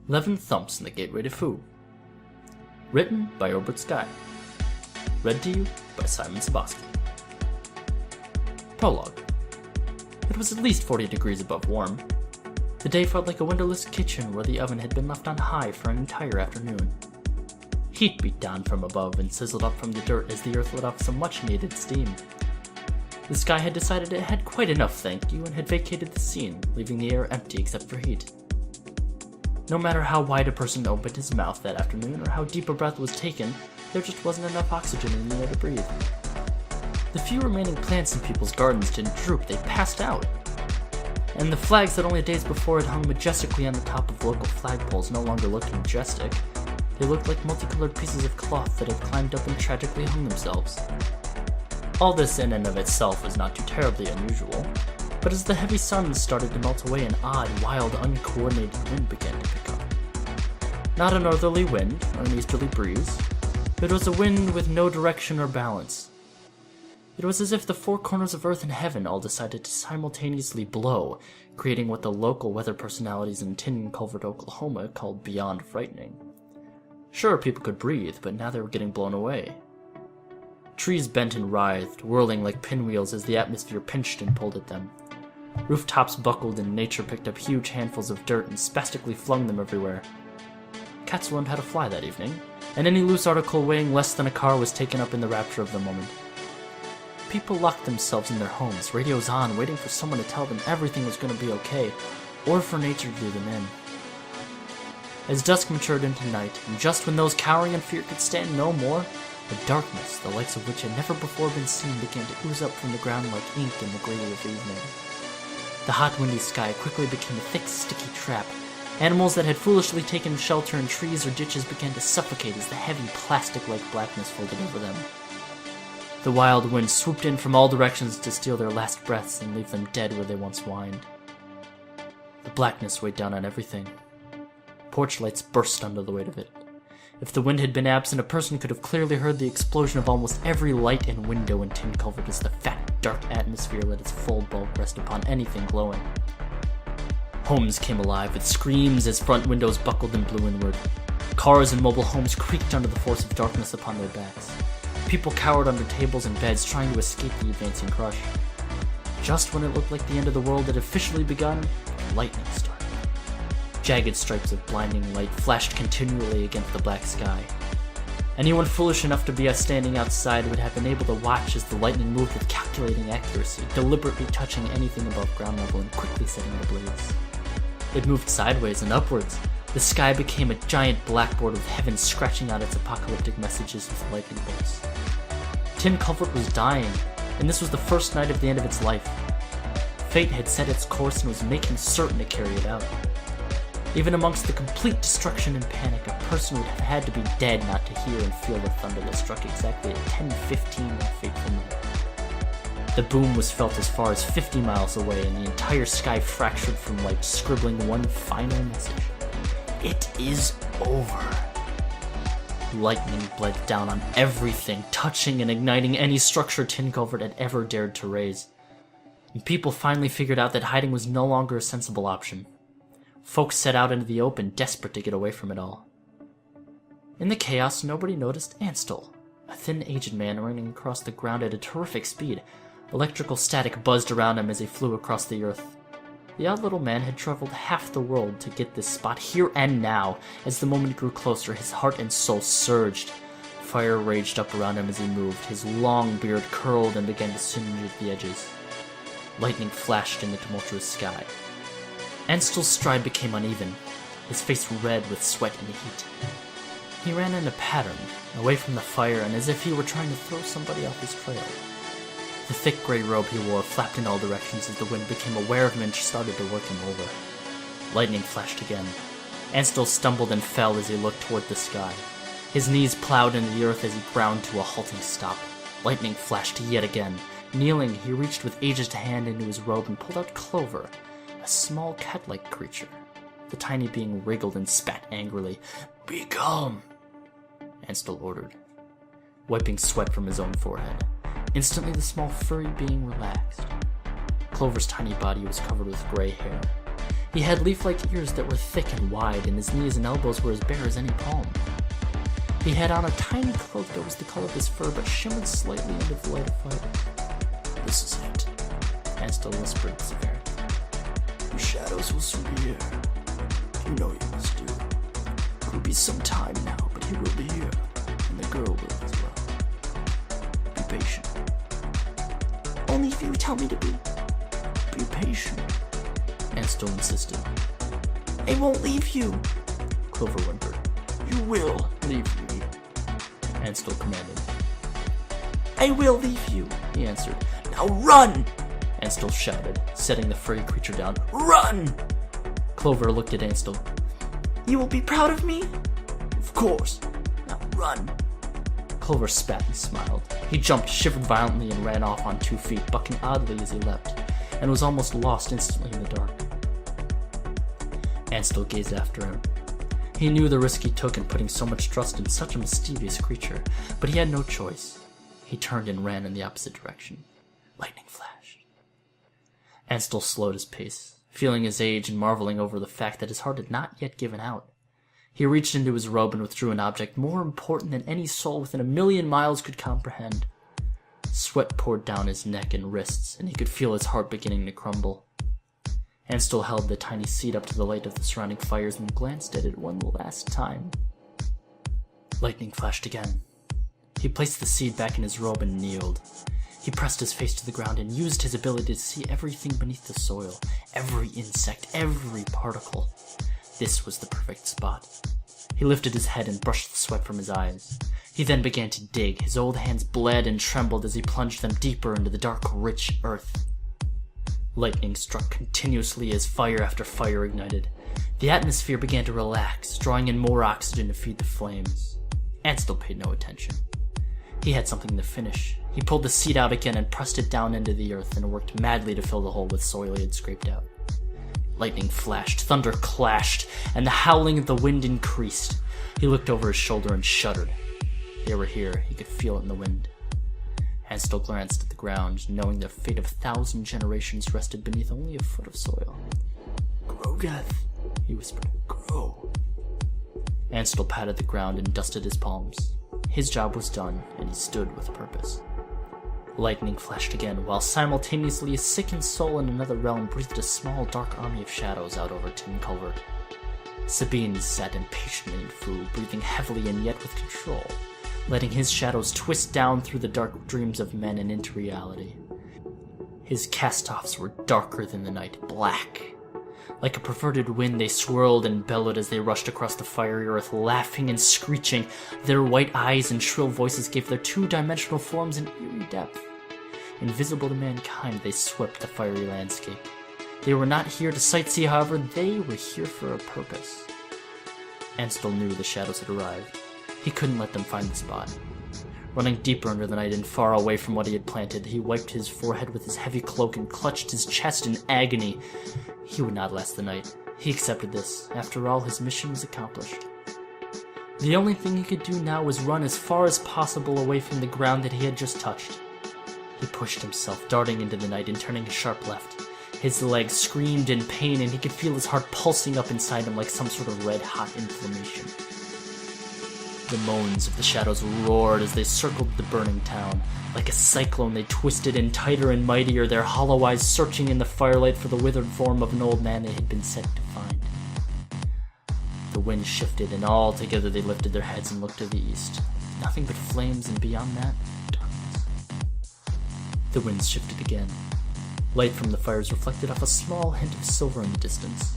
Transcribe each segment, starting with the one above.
Leventhumps and the Gateway to Fu. Written by Obert Sky. Read to you by Simon Saboski. Prologue. It was at least 40 degrees above warm. The day felt like a windowless kitchen where the oven had been left on high for an entire afternoon. Heat beat down from above and sizzled up from the dirt as the earth let off some much-needed steam. The sky had decided it had quite enough, thank you, and had vacated the scene, leaving the air empty except for heat. No matter how wide a person opened his mouth that afternoon or how deep a breath was taken, there just wasn't enough oxygen in the air to breathe. The few remaining plants in people's gardens didn't droop, they passed out. And the flags that only days before had hung majestically on the top of local flagpoles no longer looked majestic. They looked like multicolored pieces of cloth that had climbed up and tragically hung themselves. All this in and of itself was not too terribly unusual, but as the heavy sun started to melt away, an odd, wild, uncoordinated wind began to pick up. Not a northerly wind or an easterly breeze, it was a wind with no direction or balance. It was as if the four corners of earth and heaven all decided to simultaneously blow, creating what the local weather personalities in Tin Culvert, Oklahoma called beyond frightening. Sure, people could breathe, but now they were getting blown away. Trees bent and writhed, whirling like pinwheels as the atmosphere pinched and pulled at them. Rooftops buckled and nature picked up huge handfuls of dirt and spastically flung them everywhere. Cats learned how to fly that evening, and any loose article weighing less than a car was taken up in the rapture of the moment. People locked themselves in their homes, radios on, waiting for someone to tell them everything was going to be okay, or for nature to do them in. As dusk matured into night, and just when those cowering in fear could stand no more, the darkness, the likes of which had never before been seen, began to ooze up from the ground like ink in the gray of evening. The hot, windy sky quickly became a thick, sticky trap. Animals that had foolishly taken shelter in trees or ditches began to suffocate as the heavy, plastic-like blackness folded over them. The wild wind swooped in from all directions to steal their last breaths and leave them dead where they once whined. The blackness weighed down on everything. Porch lights burst under the weight of it. If the wind had been absent, a person could have clearly heard the explosion of almost every light and window in Tin Culvert as the fat, dark atmosphere let its full bulk rest upon anything glowing. Homes came alive with screams as front windows buckled and blew inward. Cars and mobile homes creaked under the force of darkness upon their backs. People cowered under tables and beds trying to escape the advancing crush. Just when it looked like the end of the world had officially begun, lightning struck. Jagged stripes of blinding light flashed continually against the black sky. Anyone foolish enough to be standing outside would have been able to watch as the lightning moved with calculating accuracy, deliberately touching anything above ground level and quickly setting it ablaze. It moved sideways and upwards. The sky became a giant blackboard with heaven scratching out its apocalyptic messages with lightning bolts. Tin Culvert was dying, and this was the first night of the end of its life. Fate had set its course and was making certain to carry it out. Even amongst the complete destruction and panic, a person would have had to be dead not to hear and feel the thunder that struck exactly at 10:15 that fateful night. The boom was felt as far as 50 miles away, and the entire sky fractured from light, scribbling one final message. It is over. Lightning bled down on everything, touching and igniting any structure Tin Culvert had ever dared to raise. And people finally figured out that hiding was no longer a sensible option. Folks set out into the open, desperate to get away from it all. In the chaos, nobody noticed Anstel, a thin, aged man running across the ground at a terrific speed. Electrical static buzzed around him as he flew across the earth. The odd little man had traveled half the world to get this spot here and now. As the moment grew closer, his heart and soul surged. Fire raged up around him as he moved. His long beard curled and began to singe at the edges. Lightning flashed in the tumultuous sky. Anstel's stride became uneven, his face red with sweat and heat. He ran in a pattern, away from the fire, and as if he were trying to throw somebody off his trail. The thick gray robe he wore flapped in all directions as the wind became aware of him and started to work him over. Lightning flashed again. Anstel stumbled and fell as he looked toward the sky. His knees plowed into the earth as he ground to a halting stop. Lightning flashed yet again. Kneeling, he reached with aged hand into his robe and pulled out Clover, a small cat-like creature. The tiny being wriggled and spat angrily. "Be calm," Anstel ordered, wiping sweat from his own forehead. Instantly, the small furry being relaxed. Clover's tiny body was covered with gray hair. He had leaf-like ears that were thick and wide, and his knees and elbows were as bare as any palm. He had on a tiny cloak that was the color of his fur, but shimmered slightly under the light of light. This is it, Ansel whispered to Severn. The shadows will soon be here. You know you must do. It will be some time now, but he will be here, and the girl will as well. Be patient. Only if you tell me to be. Be patient, Ansel insisted. I won't leave you, Clover whimpered. You will leave me, Ansel commanded. I will leave you, He answered. now run! Ansel shouted, setting the furry creature down. Run! Clover looked at Ansel. You will be proud of me? Of course. Now run. Clover spat and smiled. He jumped, shivered violently, and ran off on 2 feet, bucking oddly as he leapt, and was almost lost instantly in the dark. Ansel gazed after him. He knew the risk he took in putting so much trust in such a mischievous creature, but he had no choice. He turned and ran in the opposite direction. Lightning flashed. Ansel slowed his pace, feeling his age and marveling over the fact that his heart had not yet given out. He reached into his robe and withdrew an object more important than any soul within 1,000,000 miles could comprehend. Sweat poured down his neck and wrists, and he could feel his heart beginning to crumble. Ansel held the tiny seed up to the light of the surrounding fires and glanced at it one last time. Lightning flashed again. He placed the seed back in his robe and kneeled. He pressed his face to the ground and used his ability to see everything beneath the soil, every insect, every particle. This was the perfect spot. He lifted his head and brushed the sweat from his eyes. He then began to dig. His old hands bled and trembled as he plunged them deeper into the dark, rich earth. Lightning struck continuously as fire after fire ignited. The atmosphere began to relax, drawing in more oxygen to feed the flames. Ansel paid no attention. He had something to finish. He pulled the seed out again and pressed it down into the earth and worked madly to fill the hole with soil he had scraped out. Lightning flashed, thunder clashed, and the howling of the wind increased. He looked over his shoulder and shuddered. They were here. He could feel it in the wind. Ansel glanced at the ground, knowing the fate of 1,000 generations rested beneath only a foot of soil. Grow, Death, he whispered. grow. Ansel patted the ground and dusted his palms. His job was done, and he stood with purpose. Lightning flashed again, while simultaneously a sickened soul in another realm breathed a small dark army of shadows out over Tin Culvert. Sabine sat impatiently and flew, breathing heavily and yet with control, letting his shadows twist down through the dark dreams of men and into reality. His cast-offs were darker than the night, black. Like a perverted wind, they swirled and bellowed as they rushed across the fiery earth, laughing and screeching. Their white eyes and shrill voices gave their two-dimensional forms an eerie depth. Invisible to mankind, they swept the fiery landscape. They were not here to sightsee, however, they were here for a purpose. Ansel knew the shadows had arrived. He couldn't let them find the spot. Running deeper into the night and far away from what he had planted, he wiped his forehead with his heavy cloak and clutched his chest in agony. He would not last the night. He accepted this. After all, his mission was accomplished. The only thing he could do now was run as far as possible away from the ground that he had just touched. He pushed himself, darting into the night and turning a sharp left. His legs screamed in pain, and he could feel his heart pulsing up inside him like some sort of red-hot inflammation. The moans of the shadows roared as they circled the burning town. Like a cyclone, they twisted in tighter and mightier, their hollow eyes searching in the firelight for the withered form of an old man they had been sent to find. The wind shifted, and all together they lifted their heads and looked to the east. Nothing but flames, and beyond that, darkness. The winds shifted again. Light from the fires reflected off a small hint of silver in the distance.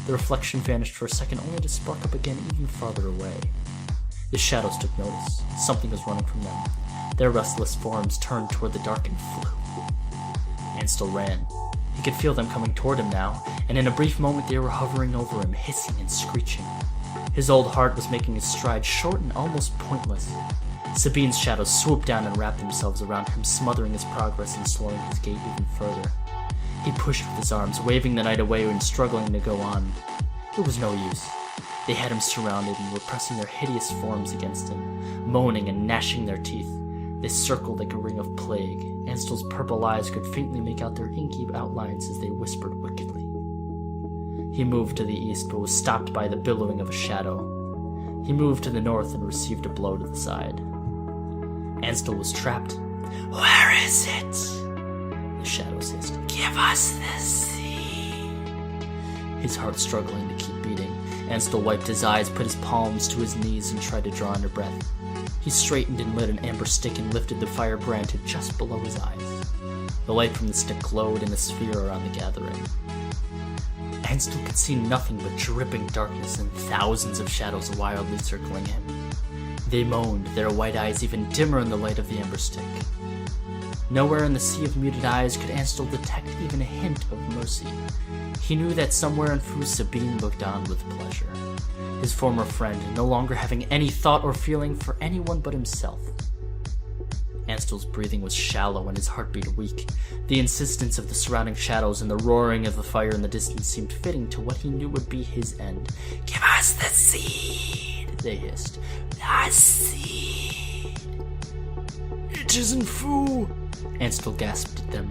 The reflection vanished for a second, only to spark up again even farther away. The shadows took notice. Something was running from them. Their restless forms turned toward the dark and flew. Ansel ran. He could feel them coming toward him now, and in a brief moment they were hovering over him, hissing and screeching. His old heart was making his stride short and almost pointless. Sabine's shadows swooped down and wrapped themselves around him, smothering his progress and slowing his gait even further. He pushed with his arms, waving the night away and struggling to go on. It was no use. They had him surrounded and were pressing their hideous forms against him, moaning and gnashing their teeth. They circled like a ring of plague. Ansel's purple eyes could faintly make out their inky outlines as they whispered wickedly. He moved to the east, but was stopped by the billowing of a shadow. He moved to the north and received a blow to the side. Ansel was trapped. Where is it? The shadows hissed. Give us the seed. His heart struggling to keep beating. Ansel wiped his eyes, put his palms to his knees, and tried to draw in a breath. He straightened and lit an amber stick and lifted the firebrand to just below his eyes. The light from the stick glowed in a sphere around the gathering. Ansel could see nothing but dripping darkness and thousands of shadows wildly circling him. They moaned, their white eyes even dimmer in the light of the amber stick. Nowhere in the sea of muted eyes could Ansel detect even a hint of mercy. He knew that somewhere in Fu Sabine looked on with pleasure, his former friend no longer having any thought or feeling for anyone but himself. Ansel's breathing was shallow and his heartbeat weak. The insistence of the surrounding shadows and the roaring of the fire in the distance seemed fitting to what he knew would be his end. Give us the seed, they hissed. The seed. It isn't Fu. Ansel gasped at them.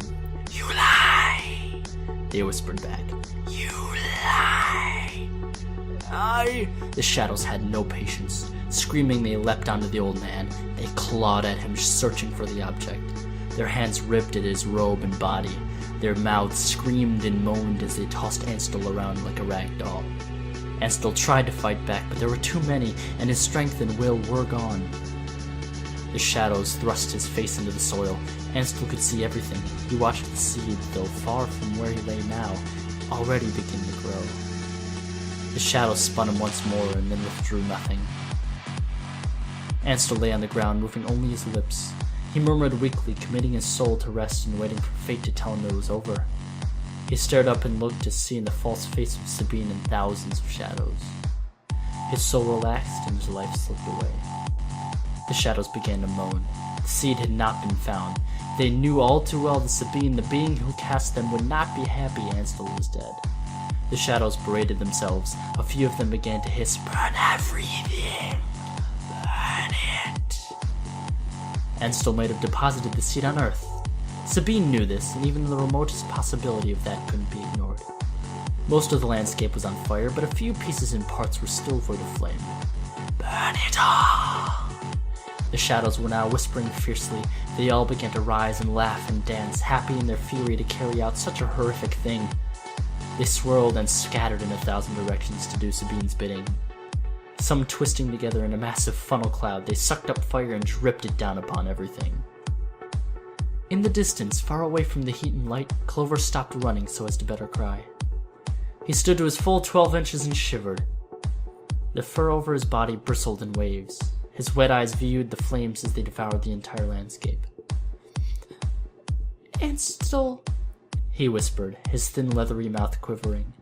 You lie. They whispered back. You lie. The shadows had no patience. Screaming, they leapt onto the old man. They clawed at him, searching for the object. Their hands ripped at his robe and body. Their mouths screamed and moaned as they tossed Ansel around like a rag doll. Ansel tried to fight back, but there were too many, and his strength and will were gone. The shadows thrust his face into the soil. Ansel could see everything. He watched the seed, though far from where he lay now, already begin to grow. The shadows spun him once more and then withdrew nothing. Ansel lay on the ground, moving only his lips. He murmured weakly, committing his soul to rest and waiting for fate to tell him it was over. He stared up and looked to see in the false face of Sabine and thousands of shadows. His soul relaxed and his life slipped away. The shadows began to moan. The seed had not been found. They knew all too well that Sabine, the being who cast them, would not be happy Ansel was dead. The shadows berated themselves. A few of them began to hiss, Burn everything. Burn it. Ansel might have deposited the seed on Earth. Sabine knew this, and even the remotest possibility of that couldn't be ignored. Most of the landscape was on fire, but a few pieces and parts were still void of flame. Burn it all. The shadows were now whispering fiercely. They all began to rise and laugh and dance, happy in their fury to carry out such a horrific thing. They swirled and scattered in 1,000 directions to do Sabine's bidding. Some twisting together in a massive funnel cloud, they sucked up fire and dripped it down upon everything. In the distance, far away from the heat and light, Clover stopped running so as to better cry. He stood to his full 12 inches and shivered. The fur over his body bristled in waves. His wet eyes viewed the flames as they devoured the entire landscape. Ansel, he whispered, his thin leathery mouth quivering.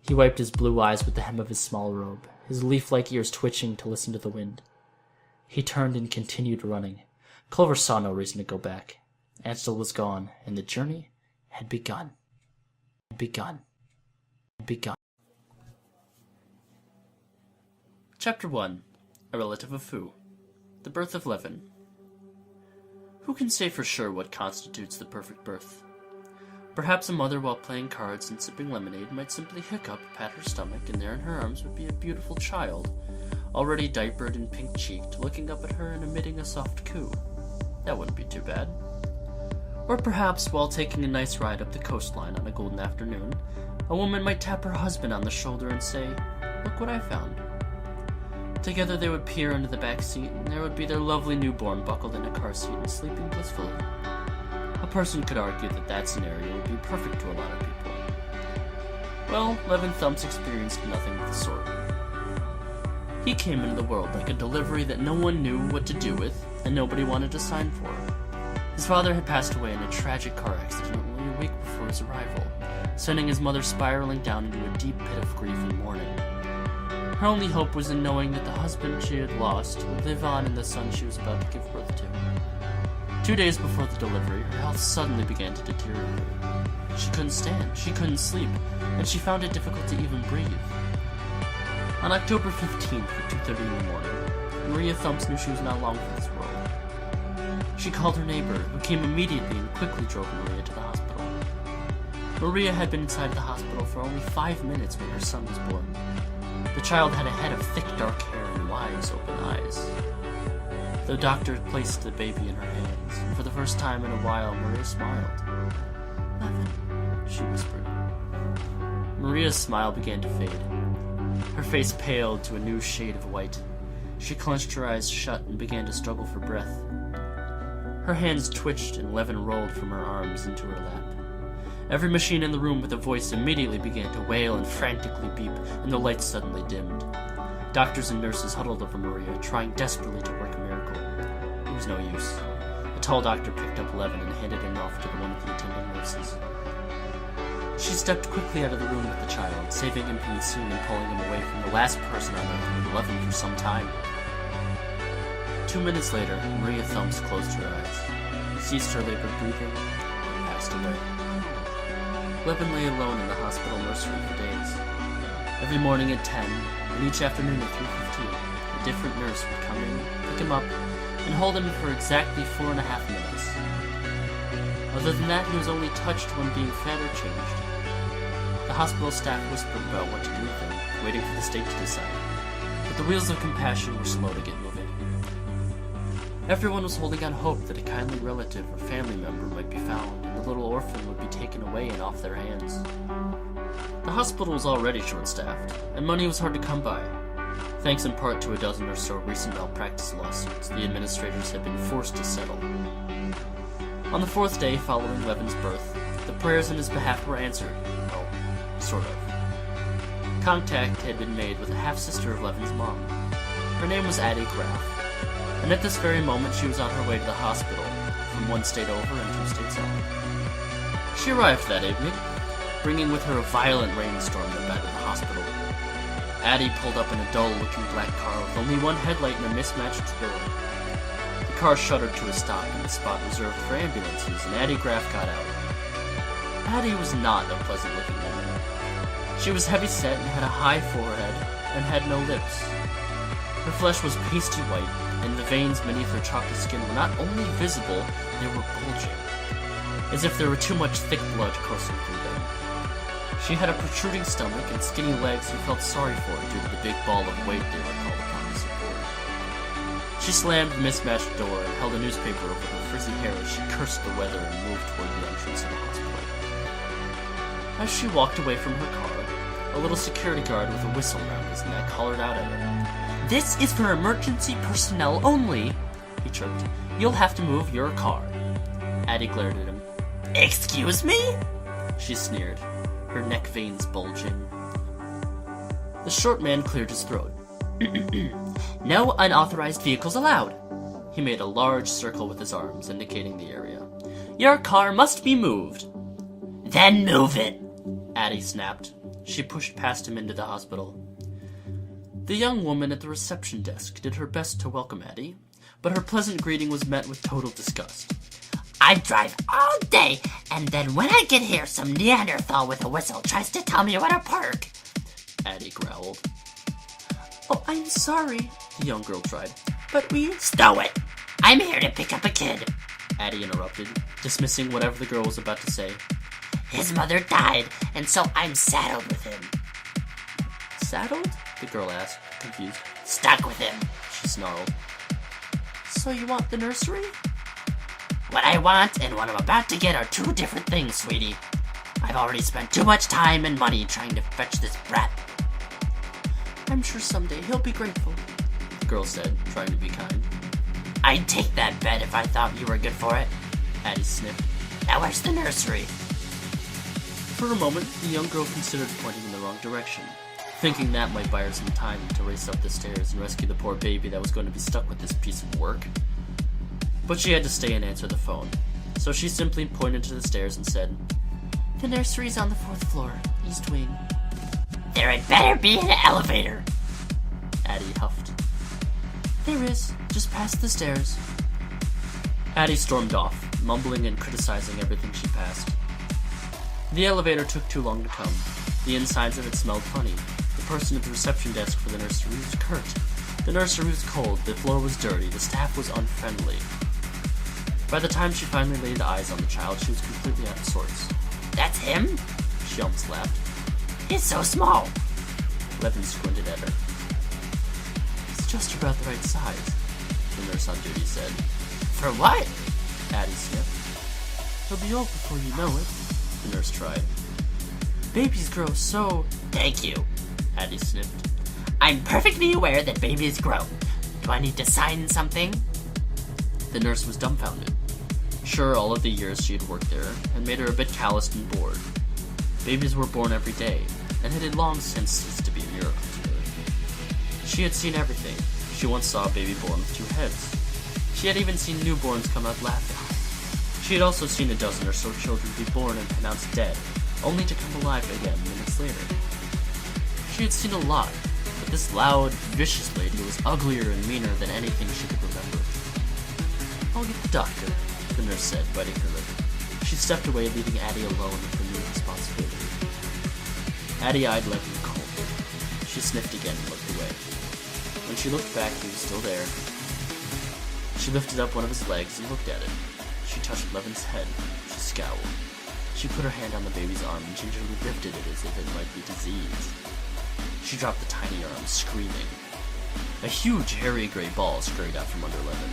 He wiped his blue eyes with the hem of his small robe, his leaf-like ears twitching to listen to the wind. He turned and continued running. Clover saw no reason to go back. Ansel was gone, and the journey had begun. Chapter 1. A Relative of Fu. The Birth of Leven. Who can say for sure what constitutes the perfect birth? Perhaps a mother, while playing cards and sipping lemonade, might simply hiccup, pat her stomach, and there in her arms would be a beautiful child, already diapered and pink-cheeked, looking up at her and emitting a soft coo. That wouldn't be too bad. Or perhaps, while taking a nice ride up the coastline on a golden afternoon, a woman might tap her husband on the shoulder and say, "Look what I found." Together they would peer into the back seat, and there would be their lovely newborn buckled in a car seat and sleeping blissfully. A person could argue that that scenario would be perfect to a lot of people. Well, leventhumps experienced nothing of the sort. He came into the world like a delivery that no one knew what to do with, and nobody wanted to sign for. His father had passed away in a tragic car accident only a week before his arrival, sending his mother spiraling down into a deep pit of grief and mourning. Her only hope was in knowing that the husband she had lost would live on in the son she was about to give birth to. 2 days before the delivery, her health suddenly began to deteriorate. She couldn't stand, she couldn't sleep, and she found it difficult to even breathe. On October 15th at 2:30 in the morning, Maria Thumps knew she was not long for this world. She called her neighbor, who came immediately and quickly drove Maria to the hospital. Maria had been inside the hospital for only 5 minutes when her son was born. The child had a head of thick dark hair and wide open eyes. The doctor placed the baby in her hands, and for the first time in a while, Maria smiled. "Leven," she whispered. Maria's smile began to fade. Her face paled to a new shade of white. She clenched her eyes shut and began to struggle for breath. Her hands twitched and Leven rolled from her arms into her lap. Every machine in the room with a voice immediately began to wail and frantically beep, and the lights suddenly dimmed. Doctors and nurses huddled over Maria, trying desperately to work a miracle. It was no use. A tall doctor picked up Leven and handed him off to one of the attending nurses. She stepped quickly out of the room with the child, saving him from the scene and pulling him away from the last person on earth who had loved him for some time. 2 minutes later, Maria Thumps closed her eyes, ceased her labored breathing, and passed away. Leven lay alone in the hospital nursery for days. Every morning at 10, and each afternoon at 3:15, a different nurse would come in, pick him up, and hold him for exactly 4.5 minutes. Other than that, he was only touched when being fed or changed. The hospital staff whispered about what to do with him, waiting for the state to decide. But the wheels of compassion were slow to get moving. Everyone was holding out hope that a kindly relative or family member might be found, and the little orphan would be taken away and off their hands. The hospital was already short-staffed, and money was hard to come by. Thanks in part to a dozen or so recent malpractice lawsuits, the administrators had been forced to settle. On the 4th day following Leven's birth, the prayers on his behalf were answered. Oh, sort of. Contact had been made with a half-sister of Leven's mom. Her name was Addie Graff, and at this very moment she was on her way to the hospital, from 1 state over and 2 states up. She arrived that evening, bringing with her a violent rainstorm that battered the hospital. Addie pulled up in a dull-looking black car with only one headlight and a mismatched door. The car shuddered to a stop in the spot reserved for ambulances, and Addie Graff got out. Addie was not a pleasant-looking woman. She was heavy-set and had a high forehead and had no lips. Her flesh was pasty white, and the veins beneath her chocolate skin were not only visible, they were bulging, as if there were too much thick blood coursing through them. She had a protruding stomach and skinny legs you felt sorry for due to the big ball of weight they were called upon to support. She slammed the mismatched door and held a newspaper over her frizzy hair as she cursed the weather and moved toward the entrance of the hospital. As she walked away from her car, a little security guard with a whistle around his neck hollered out at her. "This is for emergency personnel only," he chirped. "You'll have to move your car." Addie glared at him. Excuse me? She sneered, her neck veins bulging. The short man cleared his throat. "No unauthorized vehicles allowed." He made a large circle with his arms, indicating the area. "Your car must be moved." Then move it. Addie snapped. She pushed past him into the hospital. The young woman at the reception desk did her best to welcome Addie, but her pleasant greeting was met with total disgust. I drive all day, and then when I get here, some Neanderthal with a whistle tries to tell me where to park. Addie growled. "Oh, I'm sorry," the young girl tried, "but we—" Stow it! I'm here to pick up a kid. Addie interrupted, dismissing whatever the girl was about to say. His mother died, and so I'm saddled with him. "Saddled?" the girl asked, confused. Stuck with him. She snarled. "So you want the nursery?" What I want and what I'm about to get are 2 different things, sweetie. I've already spent too much time and money trying to fetch this brat. "I'm sure someday he'll be grateful," the girl said, trying to be kind. I'd take that bet if I thought you were good for it. Addie sniffed. Now where's the nursery? For a moment, the young girl considered pointing in the wrong direction, thinking that might buy her some time to race up the stairs and rescue the poor baby that was going to be stuck with this piece of work. But she had to stay and answer the phone, so she simply pointed to the stairs and said, "The nursery's on the 4th floor, east wing." There had better be an elevator. Addie huffed. "There is, just past the stairs." Addie stormed off, mumbling and criticizing everything she passed. The elevator took too long to come. The insides of it smelled funny. The person at the reception desk for the nursery was curt. The nursery was cold, the floor was dirty, the staff was unfriendly. By the time she finally laid eyes on the child, she was completely out of sorts. That's him? She almost laughed. He's so small. Leven squinted at her. He's just about the right size, the nurse on duty said. For what? Addie sniffed. He'll be old before you know it, the nurse tried. Babies grow so... Thank you. Addie sniffed. I'm perfectly aware that babies grow. Do I need to sign something? The nurse was dumbfounded. Sure, all of the years she had worked there had made her a bit calloused and bored. Babies were born every day, and it had long since ceased to be a miracle to her. She had seen everything. She once saw a baby born with 2 heads. She had even seen newborns come out laughing. She had also seen a dozen or so children be born and pronounced dead, only to come alive again minutes later. She had seen a lot, but this loud, vicious lady was uglier and meaner than anything she could remember. I'll get the doctor, the nurse said, biting her lip. She stepped away, leaving Addie alone with her new responsibility. Addie eyed Leven coldly. She sniffed again and looked away. When she looked back, he was still there. She lifted up one of his legs and looked at it. She touched Leven's head. She scowled. She put her hand on the baby's arm and gingerly lifted it as if it might be diseased. She dropped the tiny arm, screaming. A huge, hairy gray ball scurried out from under Leven,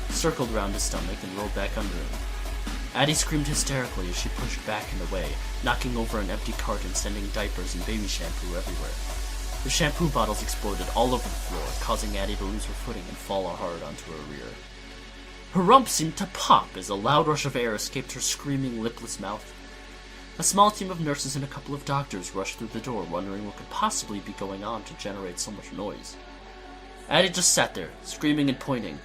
circled around his stomach, and rolled back under him. Addie screamed hysterically as she pushed back and away, knocking over an empty cart and sending diapers and baby shampoo everywhere. The shampoo bottles exploded all over the floor, causing Addie to lose her footing and fall hard onto her rear. Her rump seemed to pop as a loud rush of air escaped her screaming, lipless mouth. A small team of nurses and a couple of doctors rushed through the door, wondering what could possibly be going on to generate so much noise. Addie just sat there, screaming and pointing.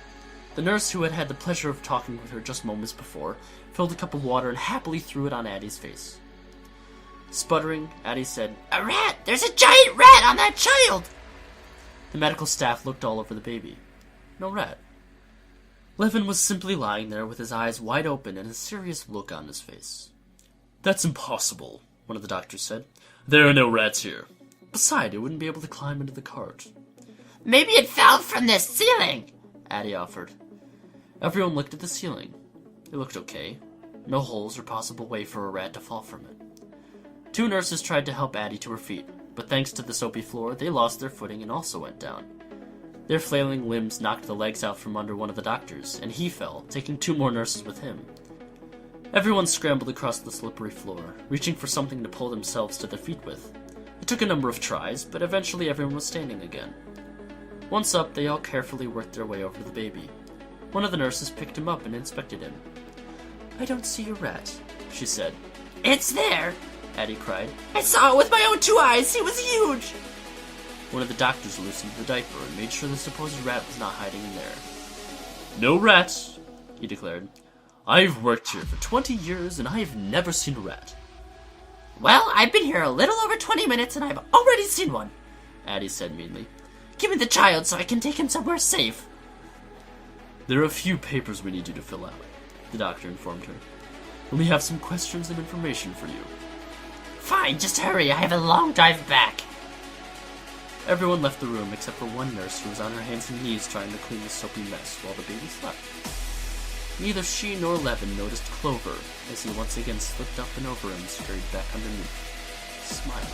The nurse, who had had the pleasure of talking with her just moments before, filled a cup of water and happily threw it on Addie's face. Sputtering, Addie said, A rat! There's a giant rat on that child! The medical staff looked all over the baby. No rat. Leven was simply lying there with his eyes wide open and a serious look on his face. That's impossible, one of the doctors said. There are no rats here. Besides, it wouldn't be able to climb into the cart. Maybe it fell from the ceiling, Addie offered. Everyone looked at the ceiling. It looked okay. No holes or possible way for a rat to fall from it. 2 nurses tried to help Addie to her feet, but thanks to the soapy floor, they lost their footing and also went down. Their flailing limbs knocked the legs out from under one of the doctors, and he fell, taking 2 more nurses with him. Everyone scrambled across the slippery floor, reaching for something to pull themselves to their feet with. It took a number of tries, but eventually everyone was standing again. Once up, they all carefully worked their way over to the baby. One of the nurses picked him up and inspected him. I don't see a rat, she said. It's there, Addie cried. I saw it with my own 2 eyes. He was huge. One of the doctors loosened the diaper and made sure the supposed rat was not hiding in there. No rats, he declared. I've worked here for 20 years and I have never seen a rat. Well, I've been here a little over 20 minutes and I've already seen one, Addie said meanly. Give me the child so I can take him somewhere safe. There are a few papers we need you to fill out, the doctor informed her. And we have some questions and information for you. Fine, just hurry. I have a long drive back. Everyone left the room except for one nurse who was on her hands and knees trying to clean the soapy mess while the baby slept. Neither she nor Leven noticed Clover as he once again slipped up and over and scurried back underneath, smiling.